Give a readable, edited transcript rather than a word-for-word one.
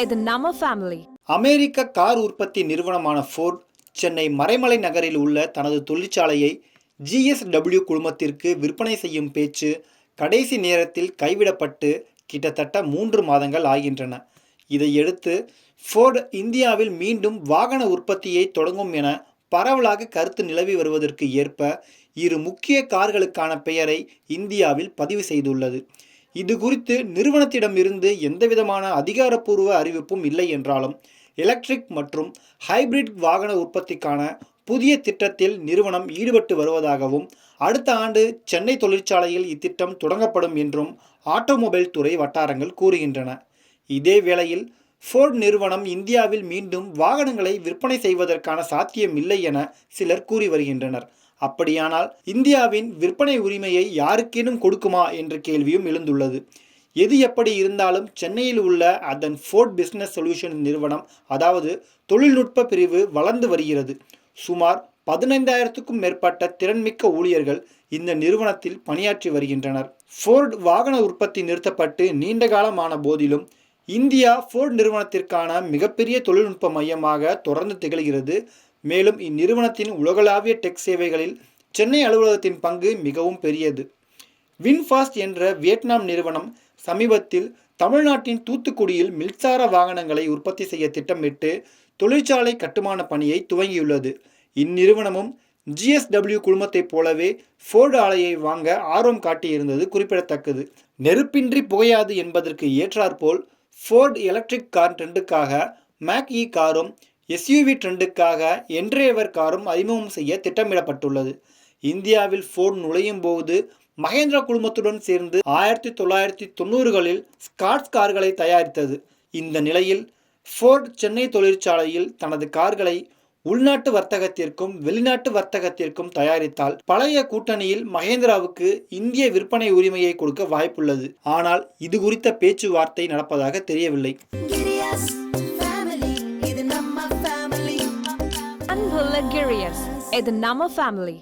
இது நம்ம ஃபேமிலி. அமெரிக்க கார் உற்பத்தி நிறுவனமான ஃபோர்ட் சென்னை மறைமலை நகரில் உள்ள தனது தொழிற்சாலையை ஜிஎஸ்டபிள்யூ குழுமத்திற்கு விற்பனை செய்யும் பேச்சு கடைசி நேரத்தில் கைவிடப்பட்டு கிட்டத்தட்ட 3 மாதங்கள் ஆகின்றன. இதையடுத்து ஃபோர்ட் இந்தியாவில் மீண்டும் வாகன உற்பத்தியை தொடங்கும் என பரவலாக கருத்து நிலவி வருவதற்கு ஏற்ப இரு முக்கிய கார்களுக்கான பெயரை இந்தியாவில் பதிவு செய்துள்ளது. இது குறித்து நிறுவனத்திடமிருந்து எந்தவிதமான அதிகாரப்பூர்வ அறிவிப்பும் இல்லை என்றாலும் எலக்ட்ரிக் மற்றும் ஹைபிரிட் வாகன உற்பத்திக்கான புதிய திட்டத்தில் நிறுவனம் ஈடுபட்டு வருவதாகவும் அடுத்த ஆண்டு சென்னை தொழிற்சாலையில் இத்திட்டம் தொடங்கப்படும் என்றும் ஆட்டோமொபைல் துறை வட்டாரங்கள் கூறுகின்றன. இதே வேளையில் ஃபோர்ட் நிறுவனம் இந்தியாவில் மீண்டும் வாகனங்களை விற்பனை செய்வதற்கான சாத்தியம் இல்லை என சிலர் கூறி வருகின்றனர். அப்படியானால் இந்தியாவின் விற்பனை உரிமையை யாருக்கேனும் கொடுக்குமா என்ற கேள்வியும் எழுந்துள்ளது. எது எப்படி இருந்தாலும் சென்னையில் உள்ள அதன் ஃபோர்ட் பிஸ்னஸ் சொல்யூஷன் நிறுவனம், அதாவது தொழில்நுட்ப பிரிவு வளர்ந்து வருகிறது. சுமார் 15,000க்கும் மேற்பட்ட திறன்மிக்க ஊழியர்கள் இந்த நிறுவனத்தில் பணியாற்றி வருகின்றனர். ஃபோர்ட் வாகன உற்பத்தி நிறுத்தப்பட்டு நீண்ட காலமான போதிலும் இந்தியா ஃபோர்ட் நிறுவனத்திற்கான மிகப்பெரிய தொழில்நுட்ப மையமாக தொடர்ந்து திகழ்கிறது. மேலும் இந்நிறுவனத்தின் உலகளாவிய டெக் சேவைகளில் சென்னை அலுவலகத்தின் பங்கு மிகவும் பெரியது. வின்ஃபாஸ்ட் என்ற வியட்நாம் நிறுவனம் சமீபத்தில் தமிழ்நாட்டின் தூத்துக்குடியில் மின்சார வாகனங்களை உற்பத்தி செய்ய திட்டமிட்டு தொழிற்சாலை கட்டுமான பணியை துவங்கியுள்ளது. இந்நிறுவனமும் ஜிஎஸ்டபிள்யூ குழுமத்தைப் போலவே ஃபோர்டு ஆலையை வாங்க ஆர்வம் காட்டியிருந்தது குறிப்பிடத்தக்கது. நெருப்பின்றி புகையாது என்பதற்கு ஏற்றாற்போல் ஃபோர்டு எலக்ட்ரிக் கார் ட்ரெண்டுக்காக மேக் இ காரும் எஸ்யூவி ட்ரெண்டுக்காக என்ட்ரேவர் காரும் அறிமுகம் செய்ய திட்டமிடப்பட்டுள்ளது. இந்தியாவில் ஃபோர்டு நுழையும் போது மஹேந்திரா குழுமத்துடன் சேர்ந்து 1990களில் ஸ்காட்ஸ் கார்களை தயாரித்தது. இந்த நிலையில் ஃபோர்டு சென்னை தொழிற்சாலையில் தனது கார்களை உள்நாட்டு வர்த்தகத்திற்கும் வெளிநாட்டு வர்த்தகத்திற்கும் தயாரித்தால் பழைய கூட்டணியில் மஹேந்திராவுக்கு இந்திய விற்பனை உரிமையை கொடுக்க வாய்ப்புள்ளது. ஆனால் இது குறித்த பேச்சுவார்த்தை நடப்பதாக தெரியவில்லை. அன்புள்ள கிரியஸ், இது நம்ம ஃபேமிலி.